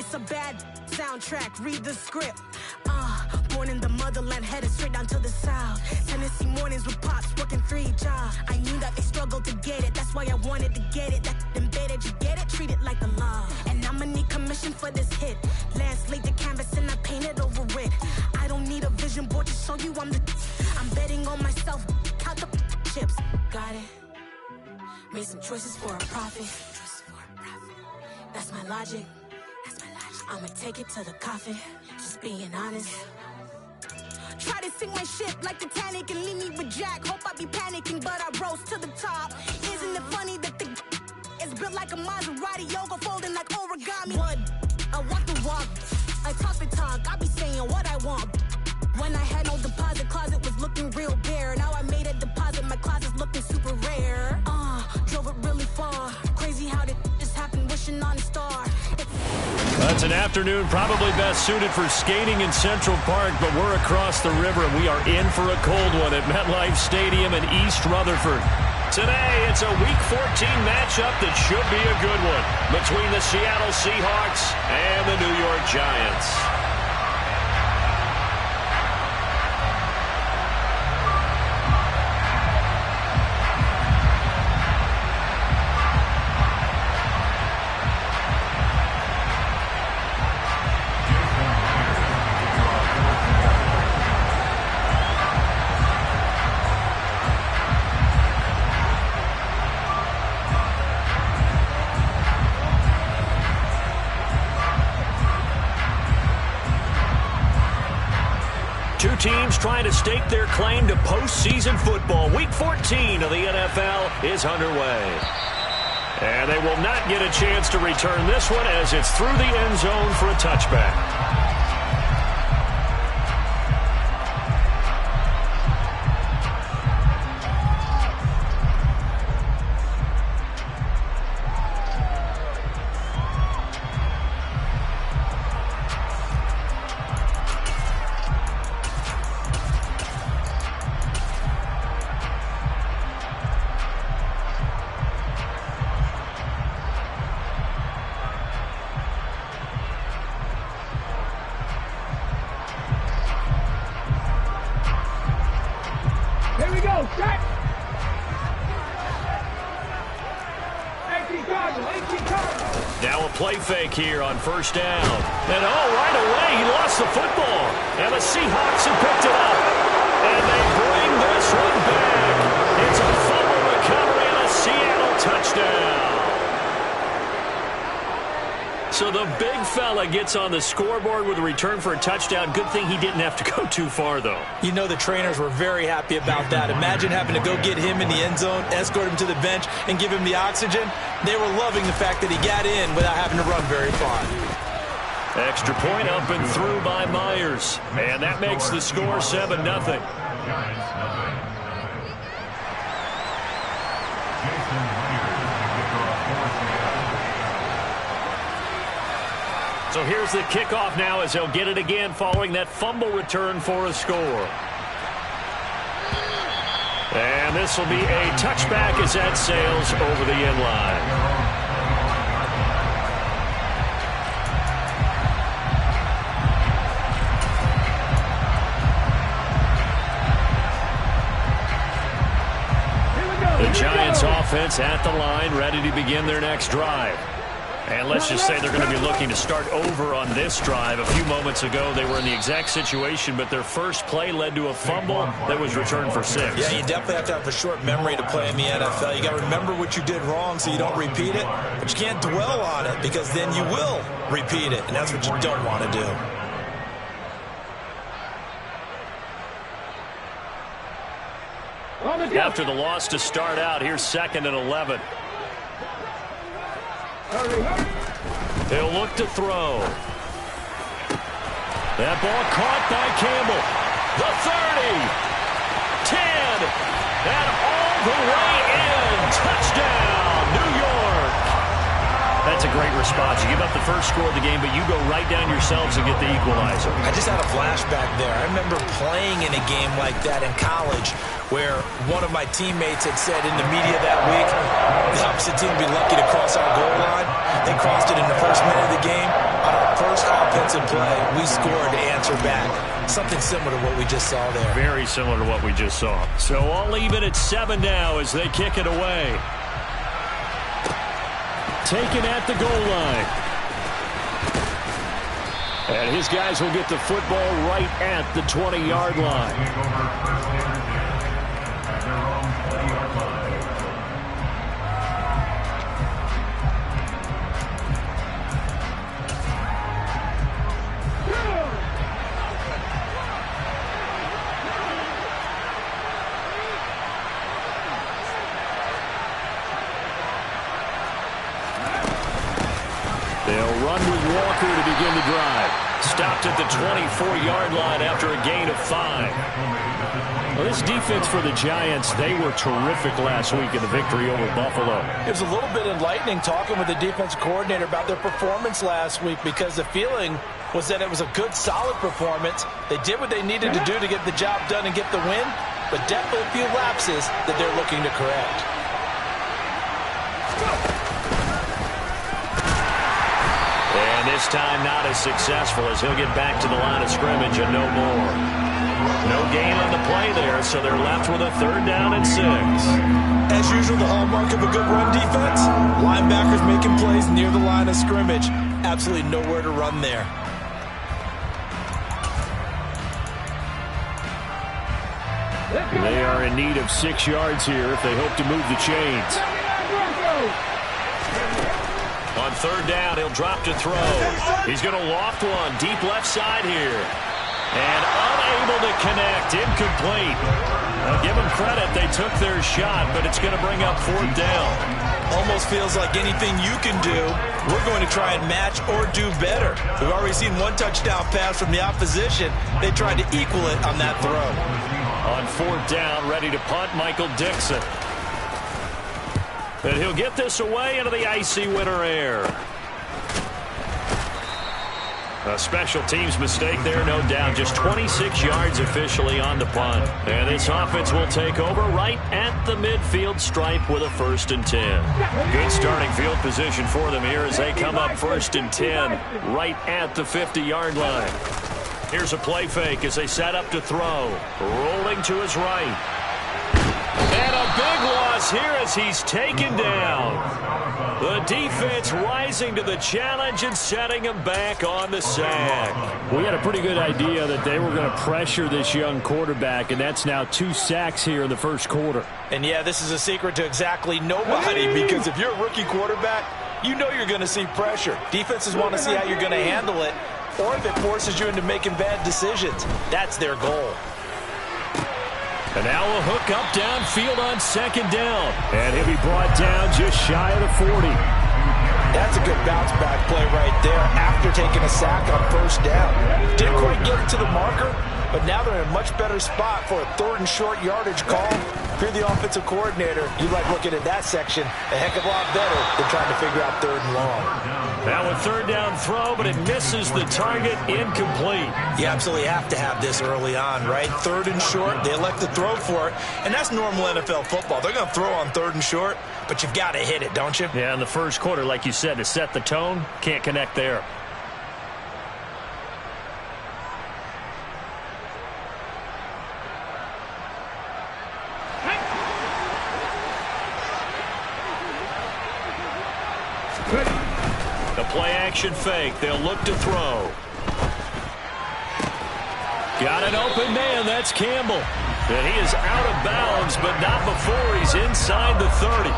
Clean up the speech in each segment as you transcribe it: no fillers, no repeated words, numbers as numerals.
It's a bad soundtrack, read the script. Born in the motherland, headed straight down to the south. Tennessee mornings with pops, working 3 jobs. I knew that they struggled to get it, that's why I wanted to get it. That embedded, you get it, treat it like a law. And I'ma need commission for this hit. Last laid the canvas and I painted over it. I don't need a vision board to show you I'm betting on myself, count the chips. Got it. Made some choices for a profit. That's my logic. I'ma take it to the coffin, just being honest. Try to sink my ship like Titanic and leave me with Jack. Hope I be panicking, but I rose to the top. Isn't it funny that the is built like a Maserati, yoga folding like origami? What? I walk the walk, I talk the talk, I be saying what I want. When I had no deposit, closet was looking real bare. Now I made a deposit, my closet's looking super rare. Drove it really far, crazy how did this happen, wishing on a star. That's an afternoon probably best suited for skating in Central Park, but we're across the river and we are in for a cold one at MetLife Stadium in East Rutherford. Today, it's a Week 14 matchup that should be a good one between the Seattle Seahawks and the New York Giants. Two teams trying to stake their claim to postseason football. Week 14 of the NFL is underway. And they will not get a chance to return this one as it's through the end zone for a touchback. Now a play fake here on first down. And right away he lost the football. And the Seahawks have picked it up. And they bring this one back. It's a fumble recovery and a Seattle touchdown. So the big fella gets on the scoreboard with a return for a touchdown. Good thing he didn't have to go too far, though. You know the trainers were very happy about that. Imagine having to go get him in the end zone, escort him to the bench, and give him the oxygen. They were loving the fact that he got in without having to run very far. Extra point up and through by Myers. And that makes the score 7-0. So here's the kickoff now as they'll get it again following that fumble return for a score. And this will be a touchback as that sails over the end line. The Giants offense at the line, ready to begin their next drive. And let's just say they're going to be looking to start over on this drive. A few moments ago, they were in the exact situation, but their first play led to a fumble that was returned for 6. Yeah, you definitely have to have a short memory to play in the NFL. You got to remember what you did wrong so you don't repeat it, but you can't dwell on it because then you will repeat it, and that's what you don't want to do. After the loss to start out, here's 2nd and 11. He'll look to throw. That ball caught by Campbell. The 30. 10. And all the way in. Touchdown, New York. That's a great response. You give up the first score of the game, but you go right down yourselves and get the equalizer. I just had a flashback there. I remember playing in a game like that in college where one of my teammates had said in the media that week, the opposite team would be lucky to cross our goal line. They crossed it in the first minute of the game. On our defensive play, we scored to answer back. Something similar to what we just saw there. Very similar to what we just saw. So all even at 7 now as they kick it away. Taken at the goal line. And his guys will get the football right at the 20-yard line. They'll run with Walker to begin the drive. Stopped at the 24-yard line after a gain of 5. Well, this defense for the Giants, they were terrific last week in the victory over Buffalo. It was a little bit enlightening talking with the defense coordinator about their performance last week because the feeling was that it was a good, solid performance. They did what they needed to do to get the job done and get the win, but definitely a few lapses that they're looking to correct. And this time not as successful as he'll get back to the line of scrimmage and no more. No gain on the play there, so they're left with a 3rd down and 6. As usual, the hallmark of a good run defense, linebackers making plays near the line of scrimmage. Absolutely nowhere to run there. They are in need of 6 yards here if they hope to move the chains. On 3rd down, he'll drop to throw. He's going to loft one deep left side here. And unable to connect, incomplete. Now give them credit, they took their shot, but it's going to bring up 4th down. Almost feels like anything you can do, we're going to try and match or do better. We've already seen 1 touchdown pass from the opposition. They tried to equal it on that throw. On 4th down, ready to punt, Michael Dixon. And he'll get this away into the icy winter air. A special teams mistake there, no doubt. Just 26 yards officially on the punt. And this offense will take over right at the midfield stripe with a 1st and 10. Good starting field position for them here as they come up 1st and 10 right at the 50-yard line. Here's a play fake as they set up to throw. Rolling to his right. And a big loss here as he's taken down. The defense rising to the challenge and setting him back on the sack. We had a pretty good idea that they were going to pressure this young quarterback, and that's now 2 sacks here in the 1st quarter. And yeah, this is a secret to exactly nobody, because if you're a rookie quarterback, you know you're going to see pressure. Defenses want to see how you're going to handle it, or if it forces you into making bad decisions. That's their goal. And now a hook up downfield on 2nd down. And he'll be brought down just shy of the 40. That's a good bounce back play right there after taking a sack on 1st down. Didn't quite get it to the marker, but now they're in a much better spot for a 3rd and short yardage call. If you're the offensive coordinator, you like looking at that section a heck of a lot better than trying to figure out 3rd and long. Now a 3rd down throw, but it misses the target, incomplete. You absolutely have to have this early on, right? 3rd and short, they elect to throw for it, and that's normal NFL football. They're going to throw on 3rd and short, but you've got to hit it, don't you? Yeah, in the 1st quarter, like you said, to set the tone, can't connect there. The play-action fake. They'll look to throw. Got an open man. That's Campbell. And he is out of bounds, but not before he's inside the 30.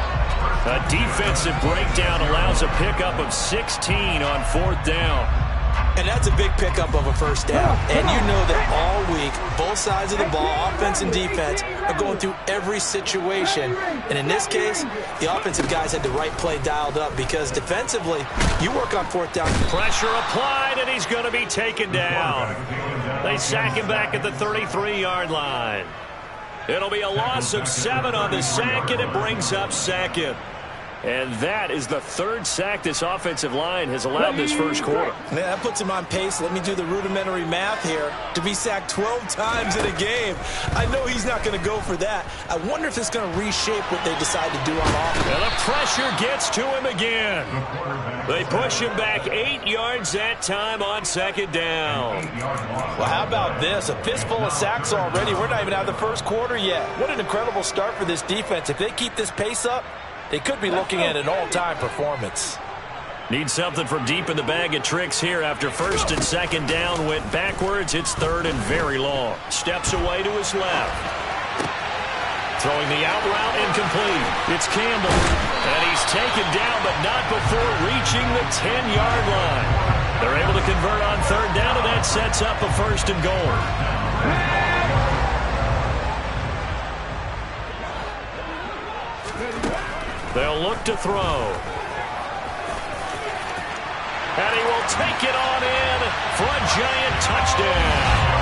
A defensive breakdown allows a pickup of 16 on 4th down. And that's a big pickup of a 1st down. And you know that all week, both sides of the ball, offense and defense, are going through every situation. And in this case, the offensive guys had the right play dialed up because defensively, you work on 4th down. Pressure applied, and he's going to be taken down. They sack him back at the 33-yard line. It'll be a loss of 7 on the sack, and it brings up 2nd. And that is the third sack this offensive line has allowed this first quarter. Yeah, that puts him on pace. Let me do the rudimentary math here. To be sacked 12 times in a game. I know he's not going to go for that. I wonder if it's going to reshape what they decide to do on offense. And the pressure gets to him again. They push him back 8 yards that time on second down. Well, how about this? A fistful of sacks already. We're not even out of the first quarter yet. What an incredible start for this defense. If they keep this pace up, they could be looking at an all-time performance. Need something from deep in the bag of tricks here after first and second down went backwards. It's third and very long. Steps away to his left. Throwing the out route incomplete. It's Campbell. And he's taken down, but not before reaching the 10-yard line. They're able to convert on third down, and that sets up a first and goal. They'll look to throw. And he will take it on in for a giant touchdown.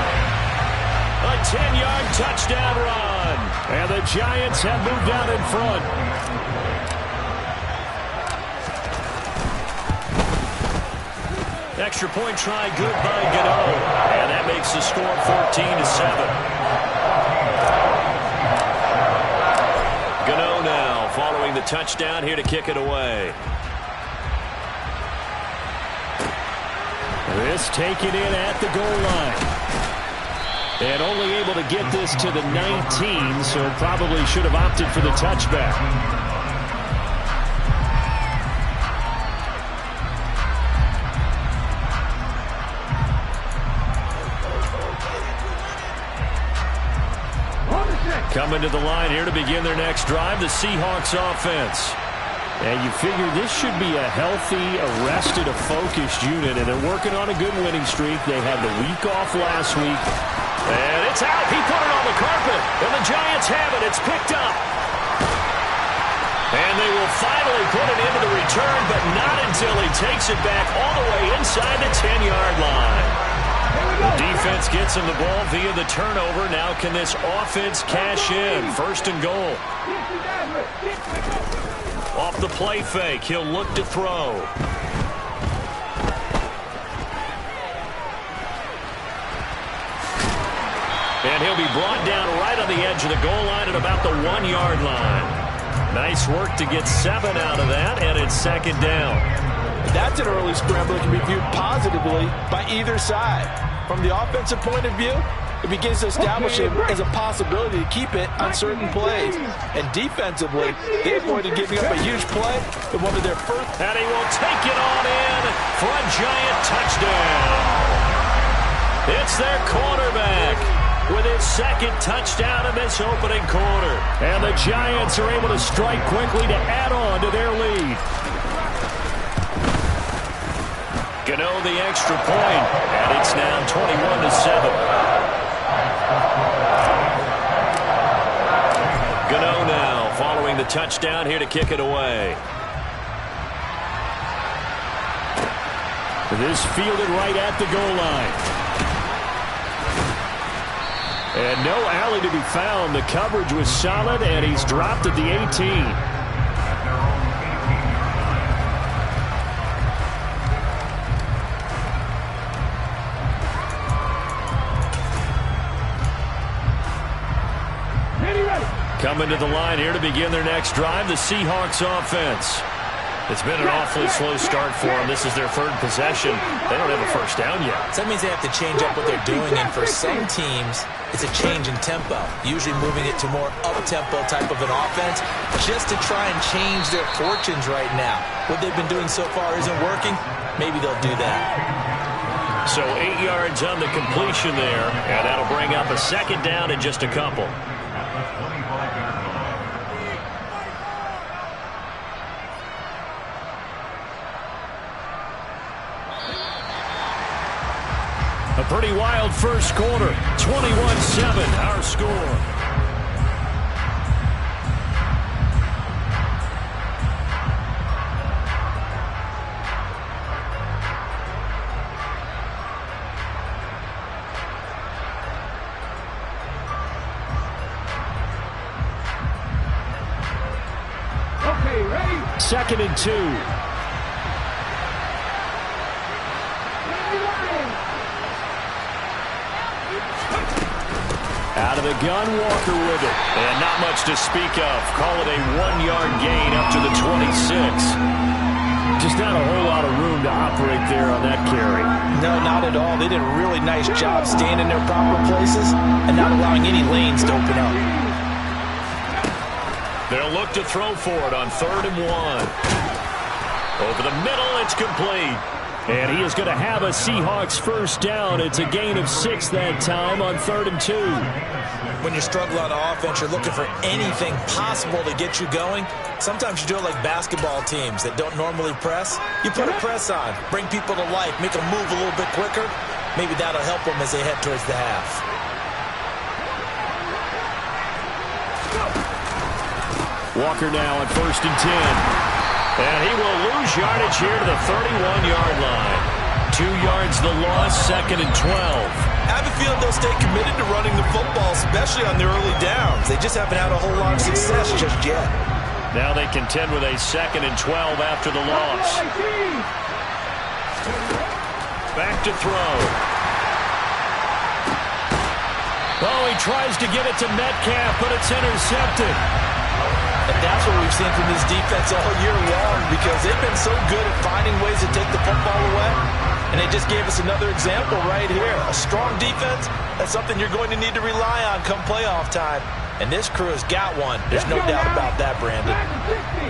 A 10-yard touchdown run. And the Giants have moved out in front. Extra point try good by Gano. And that makes the score 14-7. Gano now following the touchdown here to kick it away. This taken in at the goal line. And only able to get this to the 19, so probably should have opted for the touchback. Coming to the line here to begin their next drive, the Seahawks offense. And you figure this should be a healthy, arrested, a focused unit, and they're working on a good winning streak. They had the week off last week. And it's out. He put it on the carpet, and the Giants have it. It's picked up. And they will finally put it into the return, but not until he takes it back all the way inside the 10-yard line. The defense gets him the ball via the turnover. Now can this offense cash in? First and goal. Off the play fake, he'll look to throw. And he'll be brought down right on the edge of the goal line at about the 1-yard line. Nice work to get 7 out of that, and it's second down. That's an early scramble that can be viewed positively by either side. From the offensive point of view, it begins to establish it as a possibility to keep it on certain plays. And defensively, they avoided giving up a huge play in one of their first. And he will take it on in for a giant touchdown. It's their quarterback with his second touchdown in this opening quarter. And the Giants are able to strike quickly to add on to their lead. Gano the extra point, and it's now 21-7. Gano now following the touchdown here to kick it away. This fielded right at the goal line. And no alley to be found. The coverage was solid, and he's dropped at the 18. Coming to the line here to begin their next drive, the Seahawks offense. It's been an awfully slow start for them. This is their third possession. They don't have a first down yet. So that means they have to change up what they're doing, and for some teams, it's a change in tempo, usually moving it to more up-tempo type of an offense just to try and change their fortunes right now. What they've been doing so far isn't working. Maybe they'll do that. So 8 yards on the completion there, and that'll bring up a second down in just a couple. A pretty wild first quarter. 21-7, our score. 2nd and 2. Out of the gun, Walker with it. And not much to speak of. Call it a 1-yard gain up to the 26. Just not a whole lot of room to operate there on that carry. No, not at all. They did a really nice job staying in their proper places and not allowing any lanes to open up. They'll look to throw for it on 3rd and 1. Over the middle, it's complete. And he is going to have a Seahawks first down. It's a gain of 6 that time on 3rd and 2. When you struggle on offense, you're looking for anything possible to get you going. Sometimes you do it like basketball teams that don't normally press. You put a press on, bring people to life, make them move a little bit quicker. Maybe that'll help them as they head towards the half. Walker now on 1st and 10. And he will lose yardage here to the 31-yard line. 2 yards the loss, 2nd and 12. I have a feeling they'll stay committed to running the football, especially on their early downs. They just haven't had a whole lot of success just yet. Now they contend with a 2nd and 12 after the loss. Back to throw. Oh, he tries to get it to Metcalf, but it's intercepted. And that's what we've seen from this defense all year long, because they've been so good at finding ways to take the football away. And they just gave us another example right here. A strong defense, that's something you're going to need to rely on come playoff time. And this crew has got one. There's no doubt about that, Brandon.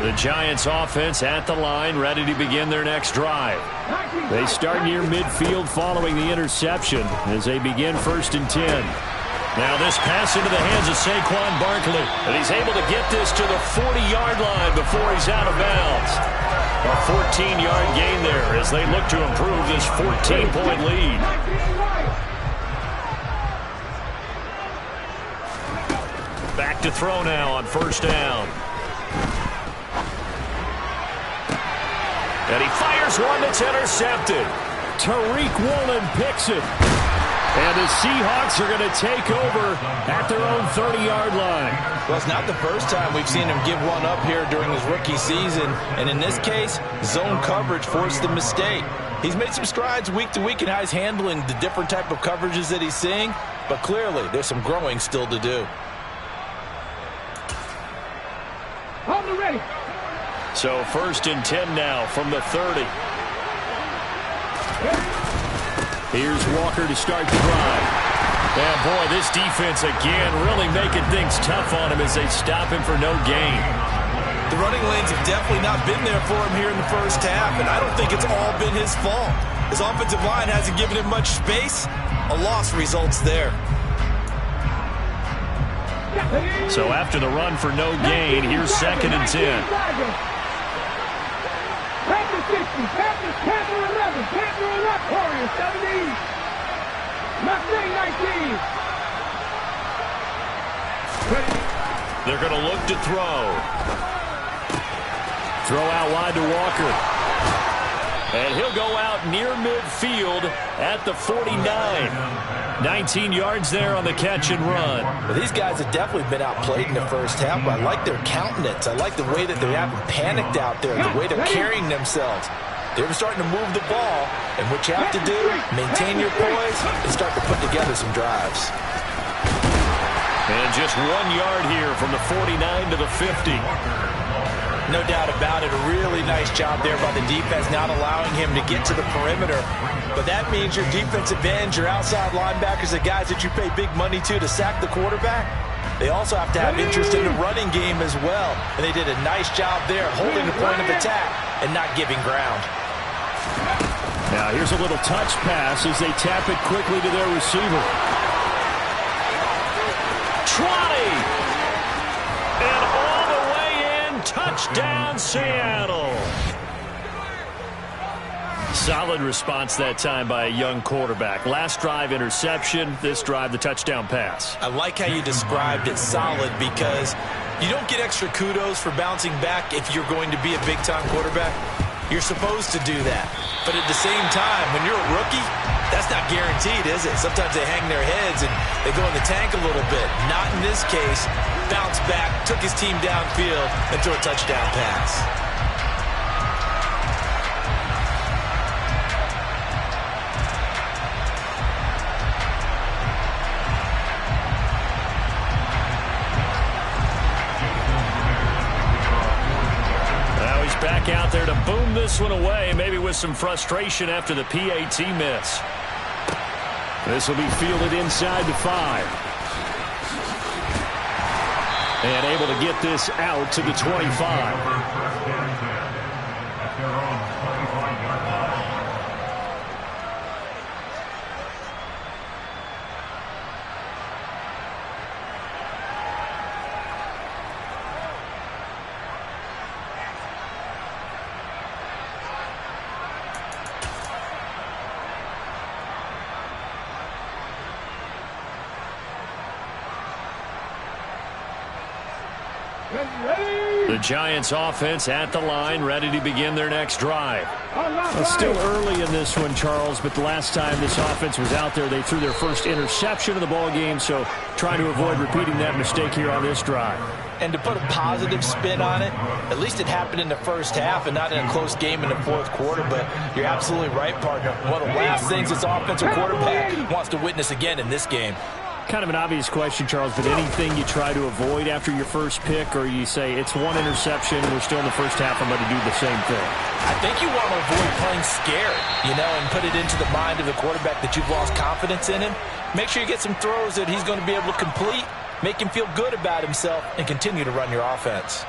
The Giants offense at the line, ready to begin their next drive. They start near midfield following the interception as they begin 1st and 10. Now this pass into the hands of Saquon Barkley. And he's able to get this to the 40-yard line before he's out of bounds. A 14-yard gain there as they look to improve this 14-point lead. Back to throw now on 1st down. And he fires one that's intercepted. Tariq Woolen picks it. And the Seahawks are going to take over at their own 30-yard line. Well, it's not the first time we've seen him give one up here during his rookie season. And in this case, zone coverage forced the mistake. He's made some strides week to week in how he's handling the different type of coverages that he's seeing. But clearly, there's some growing still to do. Ready. So 1st and 10 now from the 30. Here's Walker to start the drive. And boy, this defense again really making things tough on him as they stop him for no gain. The running lanes have definitely not been there for him here in the first half, and I don't think it's all been his fault. His offensive line hasn't given him much space. A loss results there. So after the run for no gain, here's 2nd and 10. Panther 60, Panther 11, Panther 11, Warriors 17, Mustang 19. They're going to look to throw. Throw out wide to Walker. And he'll go out near midfield at the 49. 19 yards there on the catch and run. Well, these guys have definitely been outplayed in the first half, but I like their countenance. I like the way that they haven't panicked out there, the way they're carrying themselves. They're starting to move the ball, and what you have to do, maintain your poise and start to put together some drives. And just 1 yard here from the 49 to the 50. No doubt about it. A really nice job there by the defense, not allowing him to get to the perimeter. But that means your defensive ends, your outside linebackers, the guys that you pay big money to sack the quarterback, they also have to have interest in the running game as well. And they did a nice job there, holding the point of attack and not giving ground. Now here's a little touch pass as they tap it quickly to their receiver. 20! And all the way in, touchdown Seattle! Solid response that time by a young quarterback. Last drive, interception. This drive, the touchdown pass. I like how you described it, solid, because you don't get extra kudos for bouncing back if you're going to be a big-time quarterback. You're supposed to do that. But at the same time, when you're a rookie, that's not guaranteed, is it? Sometimes they hang their heads and they go in the tank a little bit. Not in this case. Bounced back, took his team downfield, and threw a touchdown pass. out there to boom this one away, maybe with some frustration after the PAT miss. This will be fielded inside the 5. And able to get this out to the 25. The Giants offense at the line, ready to begin their next drive. It's still early in this one, Charles, but the last time this offense was out there, they threw their first interception of the ball game, so trying to avoid repeating that mistake here on this drive. And to put a positive spin on it, at least it happened in the first half and not in a close game in the fourth quarter, but you're absolutely right, partner. One of the last things this offensive quarterback wants to witness again in this game. Kind of an obvious question, Charles, but anything you try to avoid after your first pick, or you say it's one interception, we're still in the first half, I'm going to do the same thing? I think you want to avoid playing scared, and put it into the mind of the quarterback that you've lost confidence in him. Make sure you get some throws that he's going to be able to complete, make him feel good about himself, and continue to run your offense.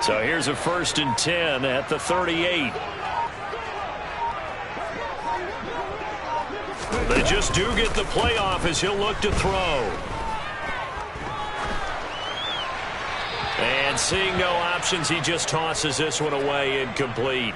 So here's a 1st and 10 at the 38. They just do get the playoff as he'll look to throw. And seeing no options, he just tosses this one away, incomplete.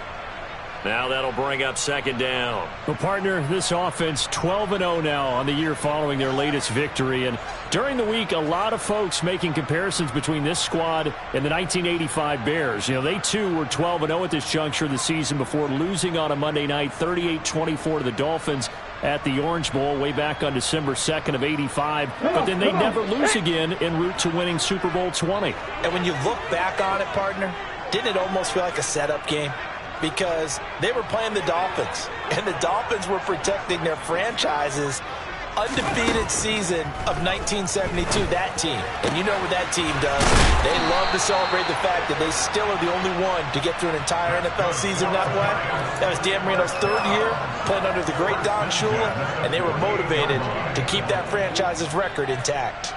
Now that'll bring up 2nd down. Well, partner, this offense 12-0 now on the year following their latest victory. And during the week, a lot of folks making comparisons between this squad and the 1985 Bears. They too were 12-0 at this juncture of the season before losing on a Monday night 38-24 to the Dolphins at the Orange Bowl way back on December 2nd of 85. But then they never lose again en route to winning Super Bowl 20. And when you look back on it, partner, didn't it almost feel like a setup game? Because they were playing the Dolphins, and the Dolphins were protecting their franchise's undefeated season of 1972, that team. And you know what that team does. They love to celebrate the fact that they still are the only one to get through an entire NFL season that way. That was Dan Marino's 3rd year, playing under the great Don Shula, and they were motivated to keep that franchise's record intact.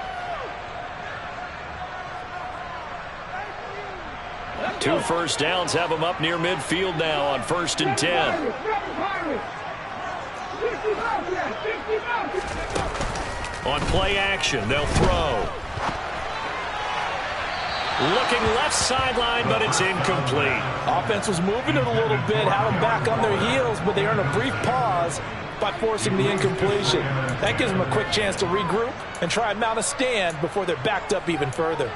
2 first downs have them up near midfield now on 1st and 10. On play action, they'll throw. Looking left sideline, but it's incomplete. Offense was moving it a little bit, had them back on their heels, but they earned a brief pause by forcing the incompletion. That gives them a quick chance to regroup and try and mount a stand before they're backed up even further.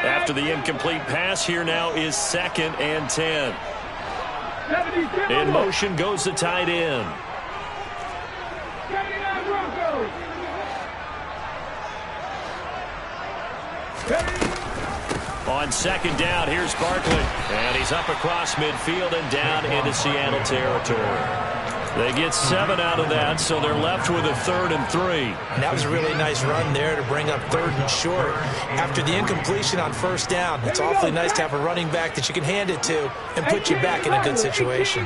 After the incomplete pass, here now is 2nd and 10. In motion goes the tight end. On 2nd down, here's Barkley. And he's up across midfield and down into Seattle territory. They get 7 out of that, so they're left with a 3rd and 3. And that was a really nice run there to bring up 3rd and short. After the incompletion on 1st down, it's awfully nice to have a running back that you can hand it to and put you back in a good situation.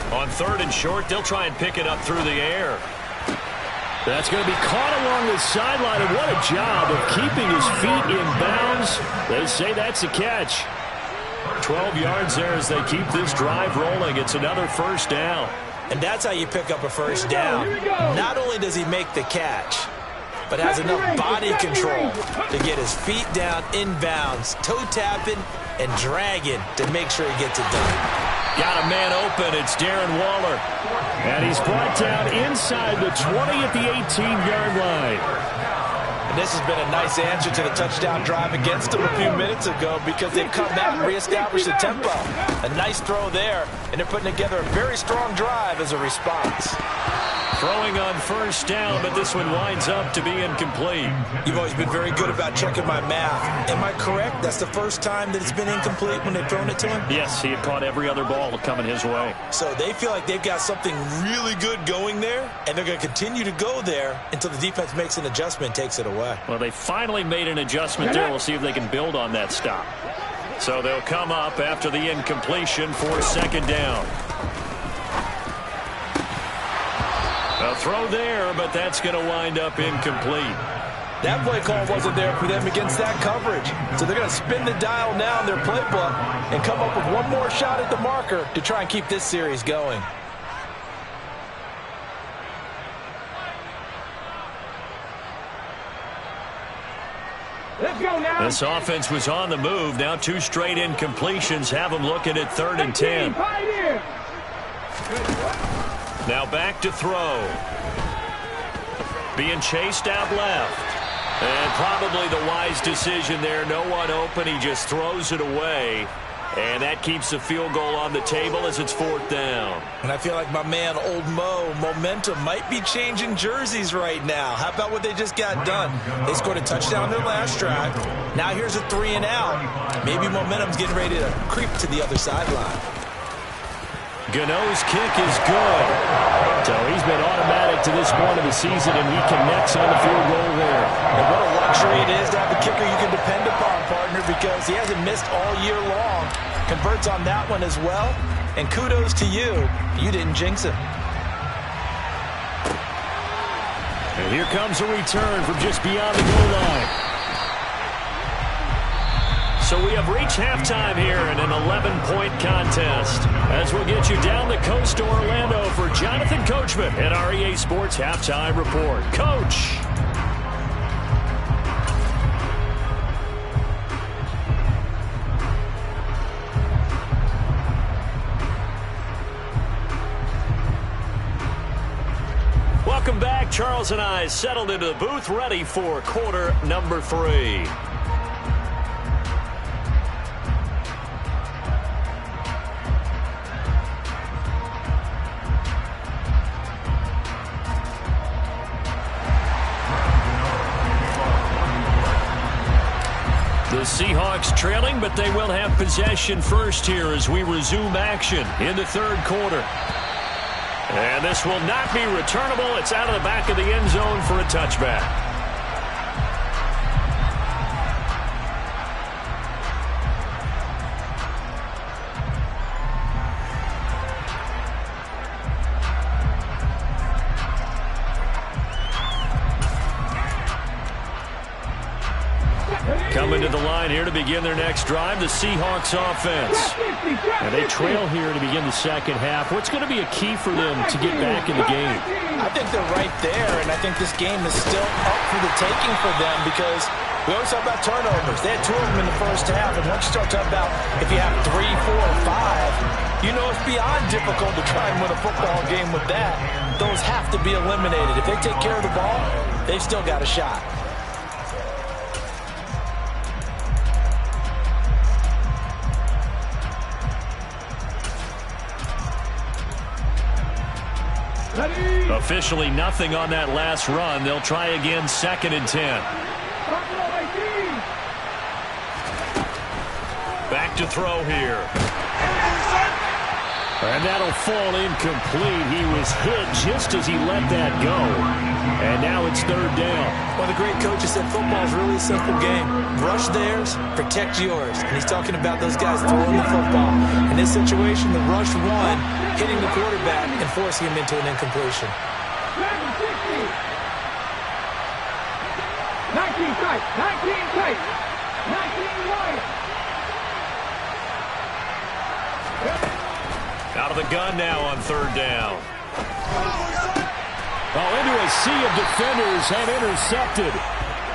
On 3rd and short, they'll try and pick it up through the air. That's going to be caught along the sideline, and what a job of keeping his feet in bounds. They say that's a catch. 12 yards there as they keep this drive rolling. It's another 1st down. And that's how you pick up a 1st down. Not only does he make the catch, but has enough body control to get his feet down inbounds, toe tapping and dragging to make sure he gets it done. Got a man open. It's Darren Waller. And he's brought down inside the 20 at the 18-yard line. And this has been a nice answer to the touchdown drive against them a few minutes ago because they've come back and reestablished the tempo. A nice throw there, and they're putting together a very strong drive as a response. Throwing on first down, but this one winds up to be incomplete. You've always been very good about checking my math. Am I correct? That's the first time that it's been incomplete when they've thrown it to him? Yes, he had caught every other ball coming his way. So they feel like they've got something really good going there, and they're going to continue to go there until the defense makes an adjustment and takes it away. Well, they finally made an adjustment there. We'll see if they can build on that stop. So they'll come up after the incompletion for second down. A throw there, but that's going to wind up incomplete. That play call wasn't there for them against that coverage. So they're going to spin the dial now in their playbook and come up with one more shot at the marker to try and keep this series going. Let's go now. This offense was on the move. Now 2 straight incompletions have them looking at 3rd and 10. Now back to throw. Being chased out left. And probably the wise decision there. No one open. He just throws it away. And that keeps the field goal on the table as it's 4th down. And I feel like my man, Old Mo, momentum might be changing jerseys right now. How about what they just got done? They scored a touchdown their last drive. Now here's a 3 and out. Maybe momentum's getting ready to creep to the other sideline. Gano's kick is good. So he's been automatic to this point of the season, and he connects on the field goal there. And what a luxury it is to have a kicker you can depend upon, partner, because he hasn't missed all year long. Converts on that one as well. And kudos to you. You didn't jinx him. And here comes a return from just beyond the goal line. So we have reached halftime here in an 11-point contest. As we'll get you down the coast to Orlando for Jonathan Coachman and our EA Sports Halftime Report. Coach. Welcome back. Charles and I settled into the booth, ready for quarter number 3. The Seahawks trailing, but they will have possession first here as we resume action in the 3rd quarter. And this will not be returnable. It's out of the back of the end zone for a touchback. Coming to the line here to begin their next drive, the Seahawks offense. And they trail here to begin the second half. What's going to be a key for them to get back in the game? I think they're right there, and I think this game is still up for the taking for them because we always talk about turnovers. They had 2 of them in the first half, and once you start talking about if you have 3, 4, or 5, you know it's beyond difficult to try and win a football game with that. Those have to be eliminated. If they take care of the ball, they've still got a shot. Officially nothing on that last run. They'll try again, 2nd and 10. Back to throw here. And that'll fall incomplete. He was hit just as he let that go. And now it's 3rd down. One of the great coaches said football is really a simple game. Rush theirs, protect yours. And he's talking about those guys throwing the football. In this situation, the rush one, hitting the quarterback and forcing him into an incompletion. 19 tight, 19 tight, 19 wide. Out of the gun now on 3rd down. Oh, into a sea of defenders and intercepted.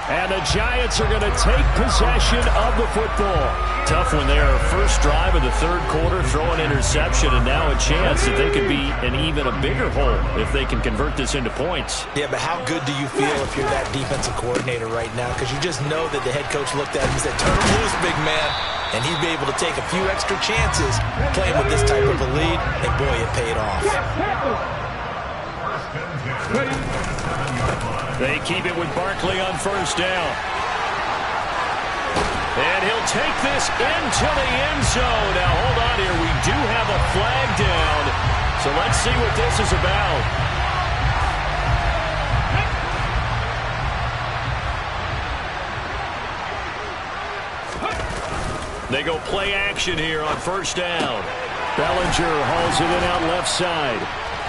And the Giants are going to take possession of the football. Tough one there. First drive of the third quarter, throw an interception, and now a chance that they could be in even a bigger hole if they can convert this into points. Yeah, but how good do you feel if you're that defensive coordinator right now? Because you just know that the head coach looked at him and said, turn him loose, big man. And he'd be able to take a few extra chances playing with this type of a lead, and boy, it paid off. They keep it with Barkley on first down. And he'll take this into the end zone. Now, hold on here. We do have a flag down. So let's see what this is about. They go play action here on first down. Bellinger hauls it in out left side.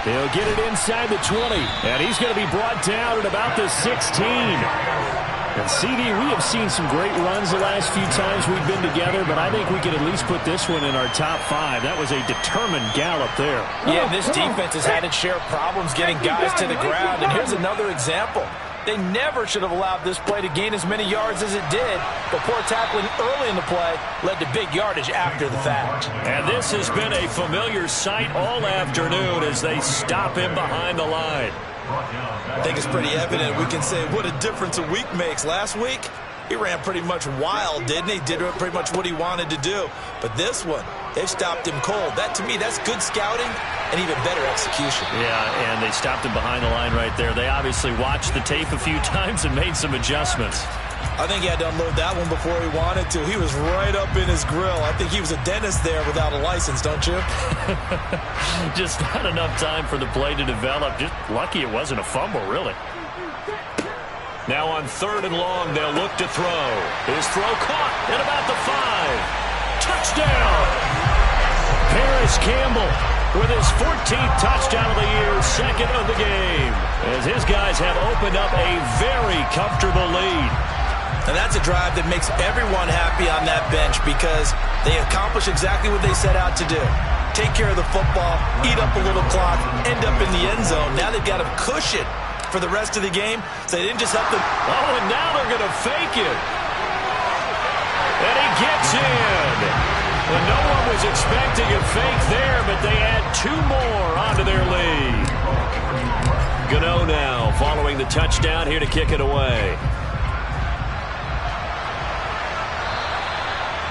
He'll get it inside the 20, and he's going to be brought down at about the 16. And CD, we have seen some great runs the last few times we've been together, but I think we could at least put this one in our top 5. That was a determined gallop there. Yeah, this defense has had its share of problems getting guys to the ground, and here's another example. They never should have allowed this play to gain as many yards as it did, but poor tackling early in the play led to big yardage after the fact. And this has been a familiar sight all afternoon as they stop him behind the line. I think it's pretty evident. We can say what a difference a week makes. Last week, he ran pretty much wild, didn't he? Did pretty much what he wanted to do. But this one, they've stopped him cold. That, to me, that's good scouting and even better execution. Yeah, and they stopped him behind the line right there. They obviously watched the tape a few times and made some adjustments. I think he had to unload that one before he wanted to. He was right up in his grill. I think he was a dentist there without a license, don't you? Just not enough time for the play to develop. Just lucky it wasn't a fumble, really. Now on third and long, they'll look to throw. His throw caught at about the 5. Touchdown! Paris Campbell with his 14th touchdown of the year, second of the game, as his guys have opened up a very comfortable lead. And that's a drive that makes everyone happy on that bench because they accomplish exactly what they set out to do. Take care of the football, eat up a little clock, end up in the end zone. Now they've got a cushion for the rest of the game, so they didn't just help them. Oh, and now they're going to fake it. And he gets in. And no one was expecting a fake there, but they add 2 more onto their lead. Gano now following the touchdown here to kick it away.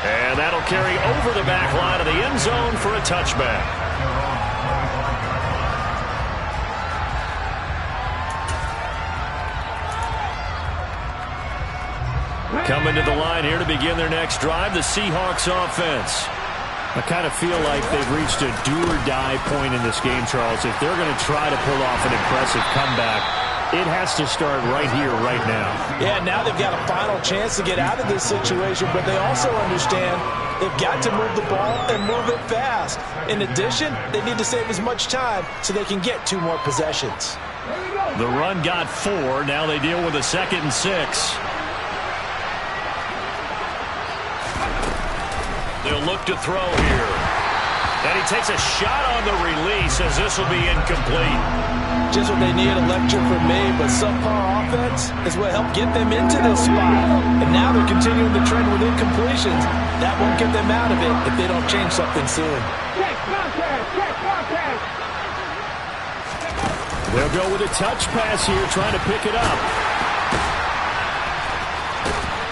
And that'll carry over the back line of the end zone for a touchback. Coming to the line here to begin their next drive, the Seahawks offense. I kind of feel like they've reached a do-or-die point in this game, Charles. If they're going to try to pull off an impressive comeback, it has to start right here, right now. Yeah, now they've got a final chance to get out of this situation, but they also understand they've got to move the ball and move it fast. In addition, they need to save as much time so they can get 2 more possessions. The run got 4. Now they deal with a 2nd and 6. They'll look to throw here. And he takes a shot on the release as this will be incomplete. Just what they need, a lecture from me, but subpar offense is what helped get them into this spot. And now they're continuing the trend with incompletions. That won't get them out of it if they don't change something soon. They'll go with a touch pass here, trying to pick it up.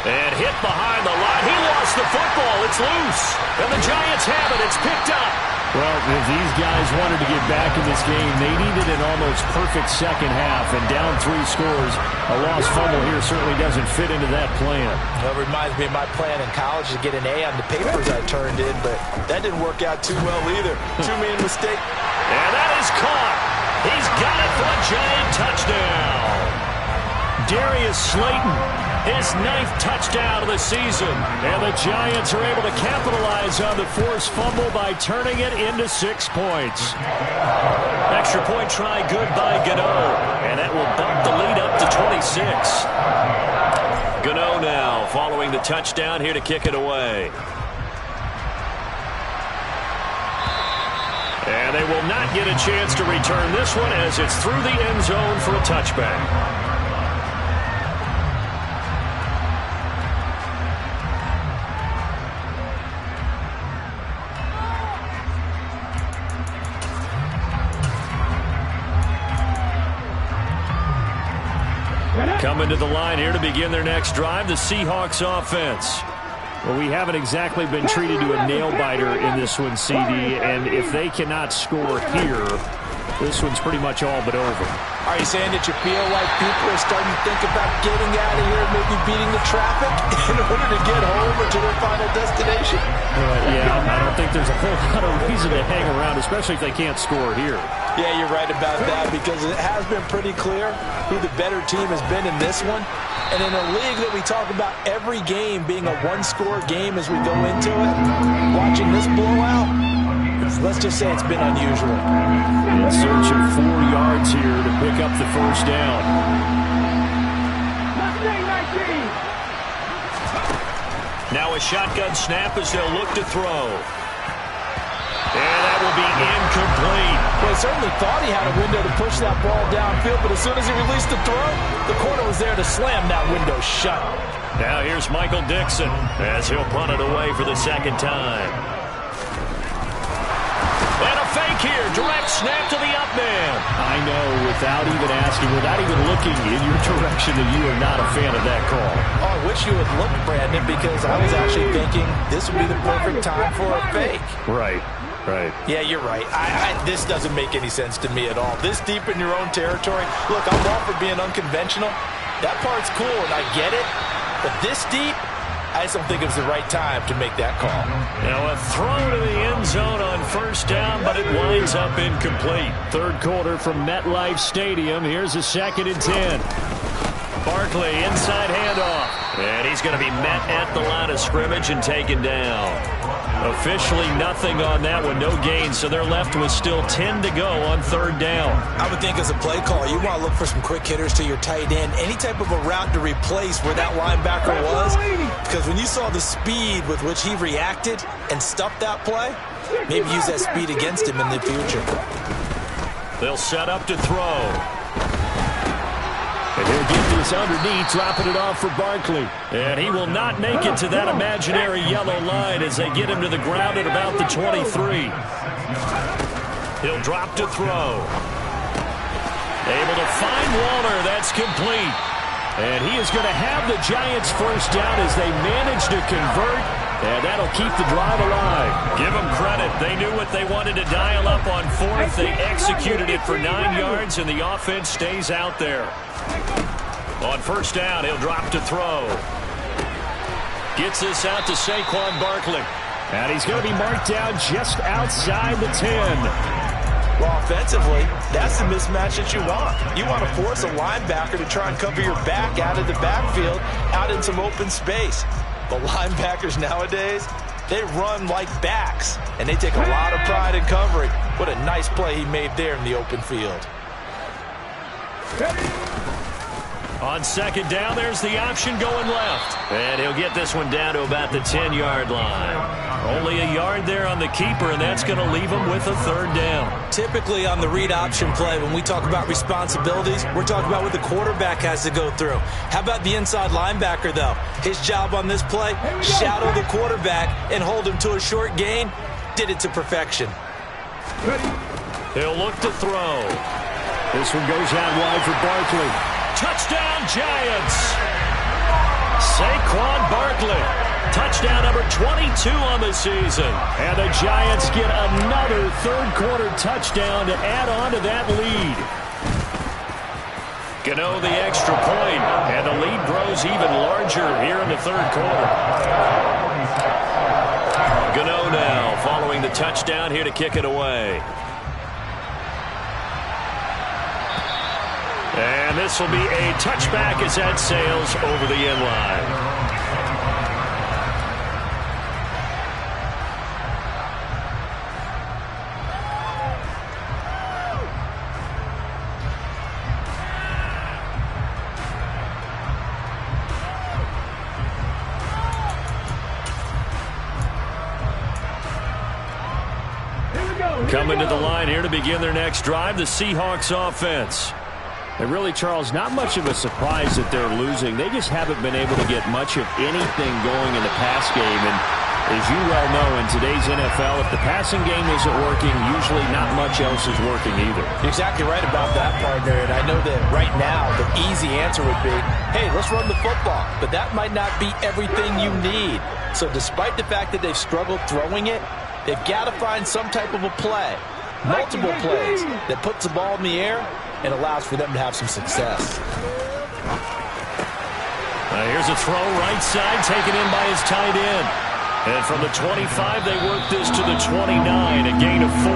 And hit behind the line. He lost the football. It's loose. And the Giants have it. It's picked up. Well, if these guys wanted to get back in this game, they needed an almost perfect second half. And down 3 scores, a lost fumble here certainly doesn't fit into that plan. Well, it reminds me of my plan in college to get an A on the papers I turned in, but that didn't work out too well either. Too many mistakes. And that is caught. He's got it for a Giant touchdown. Darius Slayton, his 9th touchdown of the season. And the Giants are able to capitalize on the forced fumble by turning it into 6 points. Extra point try good by Gano. And that will bump the lead up to 26. Gano now following the touchdown here to kick it away. And And they will not get a chance to return this one as it's through the end zone for a touchback. Coming to the line here to begin their next drive, the Seahawks offense. Well, we haven't exactly been treated to a nail-biter in this one, CD, and if they cannot score here, this one's pretty much all but over. Are you saying that you feel like people are starting to think about getting out of here, maybe beating the traffic in order to get home or to their final destination? Yeah, I don't think there's a whole lot of reason to hang around, especially if they can't score here. Yeah, you're right about that because it has been pretty clear who the better team has been in this one. And in a league that we talk about every game being a one-score game as we go into it, watching this blowout, let's just say it's been unusual. In search of 4 yards here to pick up the first down. Now a shotgun snap as they'll look to throw. And that will be incomplete. Well, he certainly thought he had a window to push that ball downfield, but as soon as he released the throw, the corner was there to slam that window shut. Now here's Michael Dixon as he'll punt it away for the second time. And a fake here. Direct snap to the up man. I know, without even asking, without even looking in your direction, that you are not a fan of that call. Oh, I wish you would look, Brandon, because I was actually thinking this would be the perfect time for a fake. Right. Yeah, you're right. This doesn't make any sense to me at all. This deep in your own territory. Look, I'm all for being unconventional. That part's cool, and I get it. But this deep, I just don't think it was the right time to make that call. Now a throw to the end zone on first down, but it winds up incomplete. Third quarter from MetLife Stadium. Here's a 2nd and 10. Barkley, inside handoff. And he's going to be met at the line of scrimmage and taken down. Officially nothing on that one, no gain, so they're left with still 10 to go on third down. I would think as a play call, you want to look for some quick hitters to your tight end, any type of a route to replace where that linebacker was, because when you saw the speed with which he reacted and stuffed that play, maybe use that speed against him in the future. They'll set up to throw. And he'll get this underneath, dropping it off for Barkley. And he will not make it to that imaginary yellow line as they get him to the ground at about the 23. He'll drop to throw. Able to find Waller. That's complete. And he is going to have the Giants first down as they manage to convert. And that'll keep the drive alive. Give them credit. They knew what they wanted to dial up on fourth. They executed it for 9 yards, and the offense stays out there. On first down, he'll drop to throw. Gets this out to Saquon Barkley. And he's going to be marked down just outside the 10. Well, offensively, that's the mismatch that you want. You want to force a linebacker to try and cover your back out of the backfield, out in some open space. But linebackers nowadays, they run like backs, and they take a lot of pride in covering. What a nice play he made there in the open field. On second down, there's the option going left. And he'll get this one down to about the 10-yard line. Only a yard there on the keeper, and that's going to leave him with a third down. Typically on the read option play, when we talk about responsibilities, we're talking about what the quarterback has to go through. How about the inside linebacker, though? His job on this play, shadow the quarterback and hold him to a short gain. Did it to perfection. He'll look to throw. This one goes out wide for Barkley. Touchdown, Giants! Saquon Barkley. Touchdown number 22 on the season. And the Giants get another third-quarter touchdown to add on to that lead. Gano the extra point, and the lead grows even larger here in the third quarter. Gano now following the touchdown here to kick it away. And this will be a touchback as that sails over the end line. Coming to the line here to begin their next drive, the Seahawks offense. And really, Charles, not much of a surprise that they're losing. They just haven't been able to get much of anything going in the pass game. And as you well know, in today's NFL, if the passing game isn't working, usually not much else is working either. You're exactly right about that, partner. And I know that right now the easy answer would be, hey, let's run the football. But that might not be everything you need. So despite the fact that they've struggled throwing it, they've got to find some type of a play, multiple plays, that puts the ball in the air and allows for them to have some success. Here's a throw right side, taken in by his tight end. And from the 25, they work this to the 29, a gain of 4.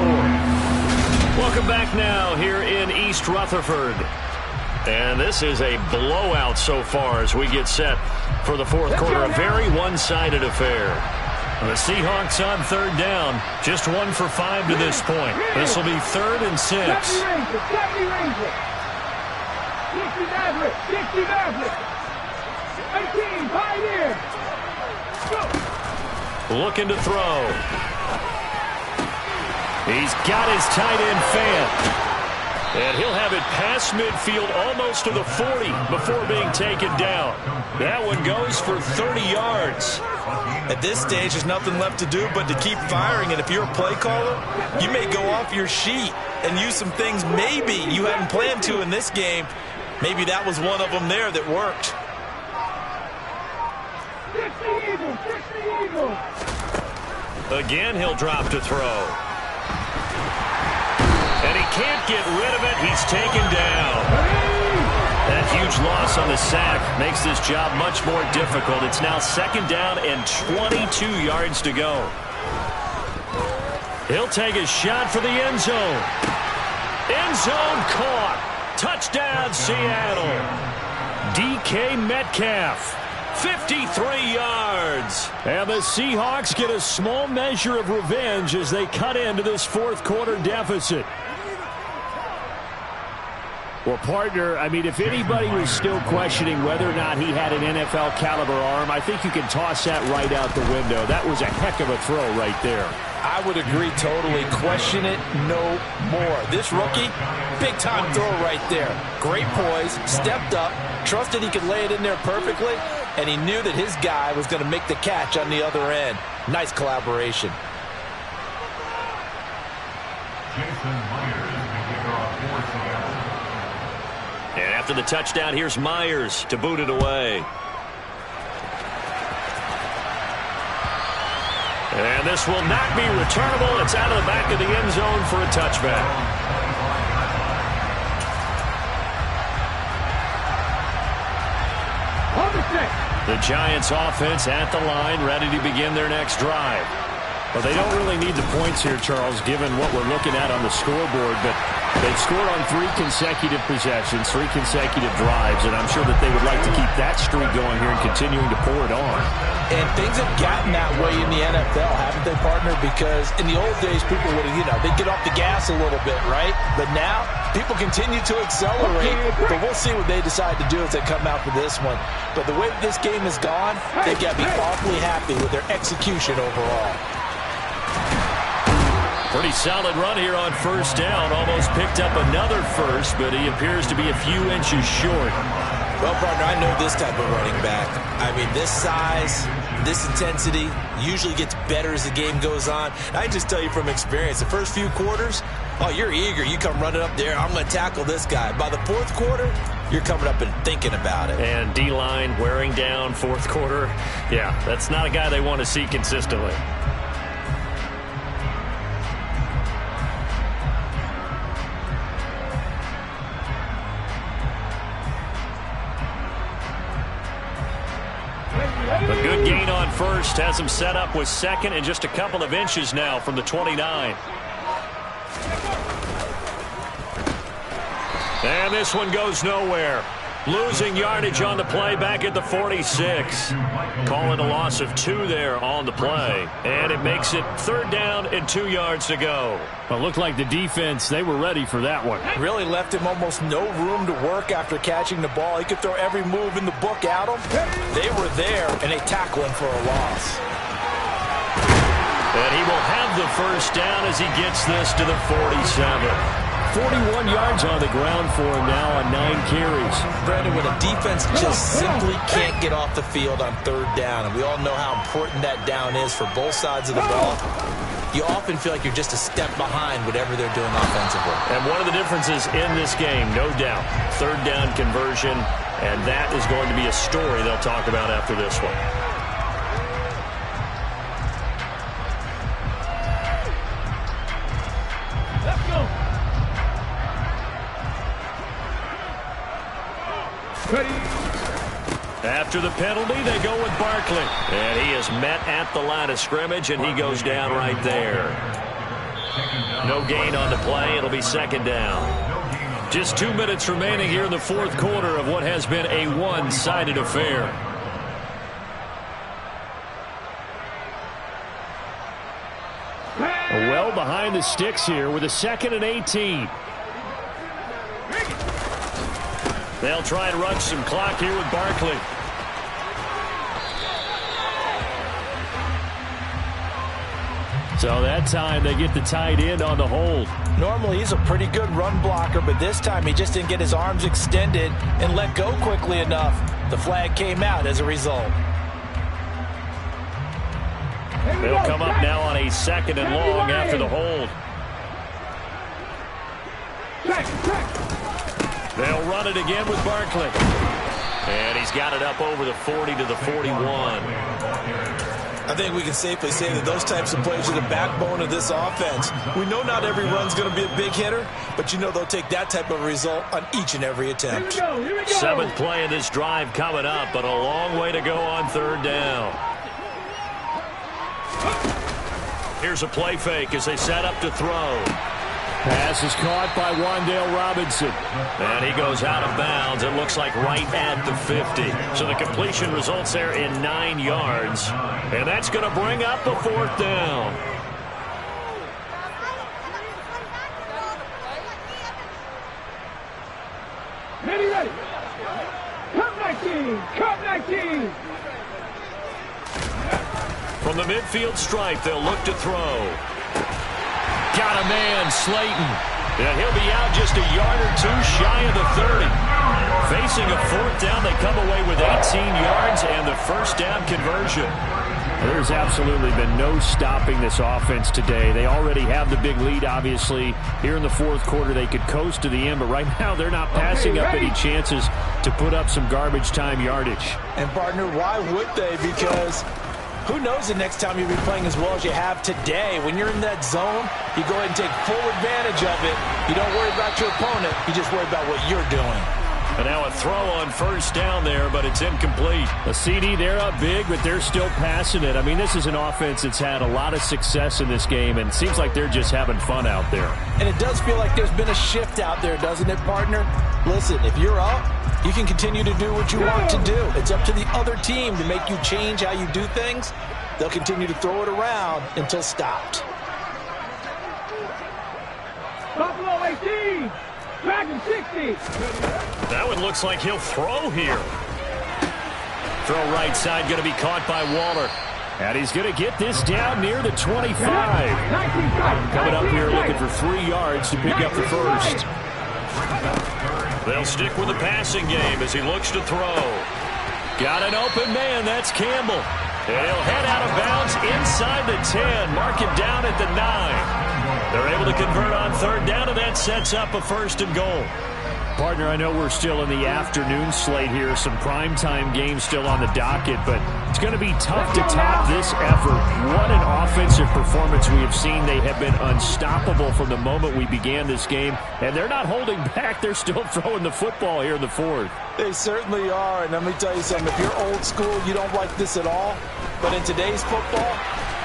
Welcome back now here in East Rutherford. And this is a blowout so far as we get set for the fourth quarter. A very one-sided affair. The Seahawks on third down, just 1 for 5 to this point. This will be 3rd and 6. Looking to throw. He's got his tight end fan. And he'll have it past midfield almost to the 40 before being taken down. That one goes for 30 yards. At this stage, there's nothing left to do but to keep firing. And if you're a play caller, you may go off your sheet and use some things maybe you hadn't planned to in this game. Maybe that was one of them there that worked. Again, he'll drop to throw. And he can't get rid of it. He's taken down. That huge loss on the sack makes this job much more difficult. It's now 2nd down and 22 yards to go. He'll take a shot for the end zone. End zone caught. Touchdown, Seattle. DK Metcalf. 53 yards. And the Seahawks get a small measure of revenge as they cut into this fourth quarter deficit. Well, partner, I mean, if anybody was still questioning whether or not he had an NFL caliber arm, I think you can toss that right out the window. That was a heck of a throw right there. I would agree totally. Question it no more. This rookie, big-time throw right there. Great poise, stepped up, trusted he could lay it in there perfectly, and he knew that his guy was going to make the catch on the other end. Nice collaboration. And after the touchdown, here's Myers to boot it away. And this will not be returnable. It's out of the back of the end zone for a touchback. The Giants offense at the line, ready to begin their next drive. Well, they don't really need the points here, Charles, given what we're looking at on the scoreboard, but they've scored on 3 consecutive possessions, 3 consecutive drives, and I'm sure that they would like to keep that streak going here and continuing to pour it on. And things have gotten that way in the NFL, haven't they, partner? Because in the old days, people would, they'd get off the gas a little bit, right? But now, people continue to accelerate, but we'll see what they decide to do as they come out for this one. But the way this game has gone, they've got to be awfully happy with their execution overall. Pretty solid run here on first down. Almost picked up another first, but he appears to be a few inches short. Well, partner, I know this type of running back. I mean, this size, this intensity usually gets better as the game goes on. I just tell you from experience, the first few quarters, oh, you're eager. You come running up there, I'm going to tackle this guy. By the fourth quarter, you're coming up and thinking about it. And D-line wearing down fourth quarter. Yeah, that's not a guy they want to see consistently. A good gain on first has him set up with second and just a couple of inches now from the 29. And this one goes nowhere. Losing yardage on the play back at the 46. Call it a loss of 2 there on the play. And it makes it 3rd down and 2 yards to go. Well, it looked like the defense, they were ready for that one. Really left him almost no room to work after catching the ball. He could throw every move in the book at him. They were there, and they tackle him for a loss. And he will have the first down as he gets this to the 47. 41 yards on the ground for him now on 9 carries. Brandon, when a defense just simply can't get off the field on third down, and we all know how important that down is for both sides of the ball, you often feel like you're just a step behind whatever they're doing offensively. And one of the differences in this game, no doubt, third down conversion, and that is going to be a story they'll talk about after this one. Let's go. Ready. After the penalty, they go with Barkley. And he is met at the line of scrimmage, and he goes down right there. No gain on the play. It'll be second down. Just 2 minutes remaining here in the fourth quarter of what has been a one-sided affair. Well behind the sticks here with a 2nd and 18. They'll try and run some clock here with Barkley. So that time they get the tight end on the hold. Normally he's a pretty good run blocker, but this time he just didn't get his arms extended and let go quickly enough. The flag came out as a result. They'll come up now on a 2nd and long after the hold. They'll run it again with Barkley. And he's got it up over the 40 to the 41. I think we can safely say that those types of plays are the backbone of this offense. We know not every run's going to be a big hitter, but you know they'll take that type of result on each and every attempt. Here we go. 7th play of this drive coming up, but a long way to go on third down. Here's a play fake as they set up to throw. Pass is caught by Wan'Dale Robinson. And he goes out of bounds. It looks like right at the 50. So the completion results there in 9 yards. And that's going to bring up a 4th down. Ready. Come 19. Come 19. From the midfield stripe, they'll look to throw. Got a man, Slayton. And he'll be out just a yard or two shy of the 30. Facing a 4th down, they come away with 18 yards and the first down conversion. There's absolutely been no stopping this offense today. They already have the big lead, obviously. Here in the fourth quarter, they could coast to the end, but right now they're not passing up any chances to put up some garbage time yardage. And, partner, why would they? Because who knows the next time you'll be playing as well as you have today. When you're in that zone, you go ahead and take full advantage of it. You don't worry about your opponent. You just worry about what you're doing. And now a throw on first down there, but it's incomplete. A CD, they're up big, but they're still passing it. I mean, this is an offense that's had a lot of success in this game, and it seems like they're just having fun out there. And it does feel like there's been a shift out there, doesn't it, partner? Listen, if you're up, you can continue to do what you want to do. It's up to the other team to make you change how you do things. They'll continue to throw it around until stopped. Buffalo 18. Dragon 60. That one looks like he'll throw here. Throw right side going to be caught by Waller. And he's going to get this down near the 25. Coming up here looking for 3 yards to pick up the first. They'll stick with the passing game as he looks to throw. Got an open man. That's Campbell. And he'll head out of bounds inside the 10. Mark him down at the 9. They're able to convert on third down, and that sets up a 1st and goal. Partner, I know we're still in the afternoon slate here. Some primetime games still on the docket, but it's going to be tough to top this effort. What an offensive performance we have seen. They have been unstoppable from the moment we began this game, and they're not holding back. They're still throwing the football here in the fourth. They certainly are, and let me tell you something. If you're old school, you don't like this at all. But in today's football,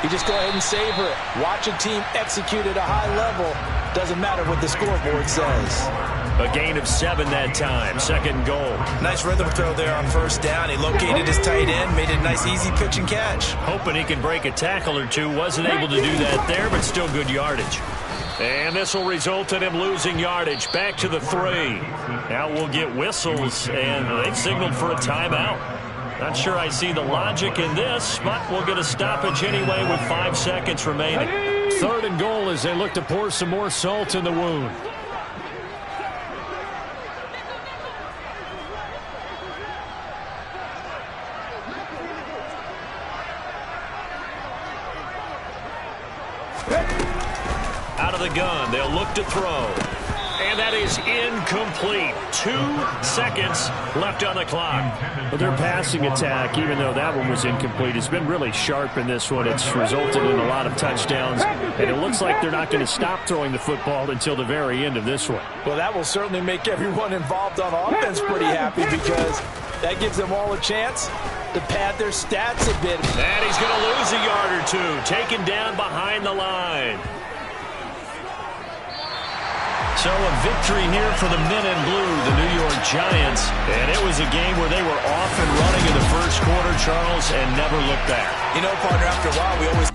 you just go ahead and savor it. Watch a team execute at a high level. Doesn't matter what the scoreboard says. A gain of 7 that time. 2nd goal. Nice rhythm throw there on first down. He located his tight end, made it a nice easy pitch and catch. Hoping he can break a tackle or two. Wasn't able to do that there, but still good yardage. And this will result in him losing yardage. Back to the 3. Now we'll get whistles, and they've signaled for a timeout. Not sure I see the logic in this, but we'll get a stoppage anyway with 5 seconds remaining. 3rd and goal as they look to pour some more salt in the wound. Out of the gun, they'll look to throw. And that is incomplete. 2 seconds left on the clock. But their passing attack, even though that one was incomplete, has been really sharp in this one. It's resulted in a lot of touchdowns, and it looks like they're not going to stop throwing the football until the very end of this one. Well, that will certainly make everyone involved on offense pretty happy because that gives them all a chance to pad their stats a bit. And he's going to lose a yard or two, taken down behind the line. So a victory here for the men in blue, the New York Giants. And it was a game where they were off and running in the first quarter, Charles, and never looked back. You know, partner, after a while, we always...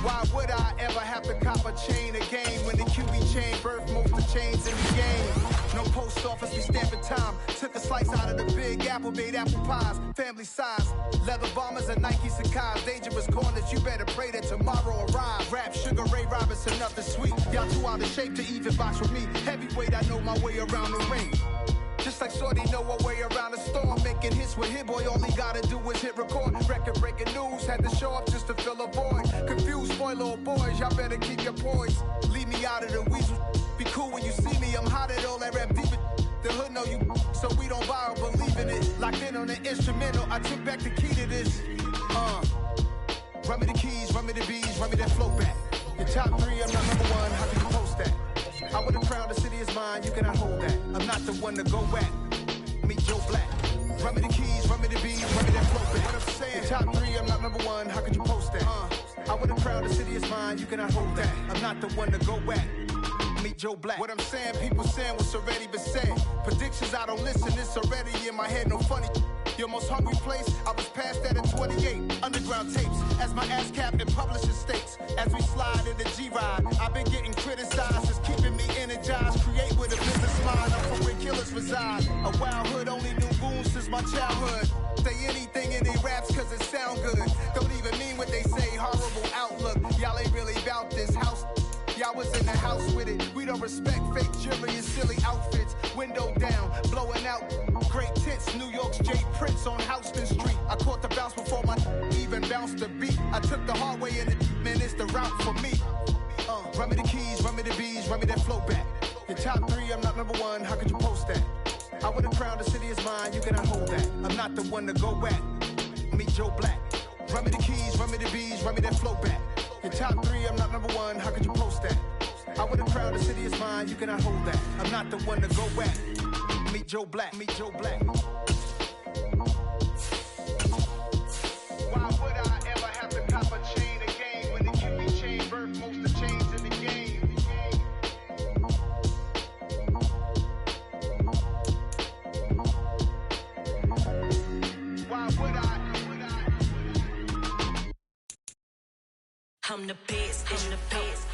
Why would I ever have to cop a chain again when the QB chain birthed most of the chains in the game? No post office, we stamping time. Took a slice out of the big apple, made apple pies. Family size, leather bombers and Nike Sacai's. Dangerous corners, you better pray that tomorrow arrives. Rap, Sugar Ray Robinson, nothing sweet. Y'all too out of shape to even box with me. Heavyweight, I know my way around the ring. Just like Shorty know her way around the storm. Making hits with Hit Boy, all he gotta do is hit record. Record-breaking news, had to show up just to fill a void. Confused, spoiler boys, y'all better keep your poise. Leave me out of the weasel. Be cool when you see me, I'm hot at all that rap deep. The hood know you, so we don't borrow, believe in it. Locked in on the instrumental, I took back the key to this. Run me the keys, run me the bees, run me that flow back. Your top 3, I'm not #1, how can you post that? I would have crowned the city is mine, you cannot hold that. I'm not the one to go at. Meet Joe Black. Run me the keys, run me the bees, run me that flow back. What I'm saying, your top 3, I'm not #1, how could you post that? I would have crowned the city is mine, you cannot hold that. I'm not the one to go at. Meet Joe Black. What I'm saying, people saying what's already been said. Predictions, I don't listen, it's already in my head, no funny. Your most hungry place, I was past that in 28. Underground tapes, as my ass cap in publishing states. As we slide in the G-Ride, I've been getting criticized, it's keeping me energized. Create with a business mind, I'm from where killers reside. A wild hood, only knew goons since my childhood. Say anything in they raps cause it sound good. Don't even mean what they say, horrible outlook. Y'all ain't really about this house. Y'all was in the house with it. We don't respect fake jewelry and silly outfits. Window down, blowing out. Great tits, New York's J. Prince on Houston Street. I caught the bounce before my even bounced the beat. I took the hard way in it, man, it's the route for me. Run me the keys, run me the bees, run me that flow back. Your top 3, I'm not #1, how could you post that? I would have crowned the city is mine, you cannot hold that. I'm not the one to go at. Meet Joe Black. Run me the keys, run me the bees, run me that flow back. Your top 3, I'm not #1, how could you post that? I would have crowned the city is mine, you cannot hold that. I'm not the one to go at. Meet Joe Black, meet Joe Black. Why would I ever have to cop a chain again when the QB chain birthed most of the chains in the game? Why would I? I'm the best, I'm the best,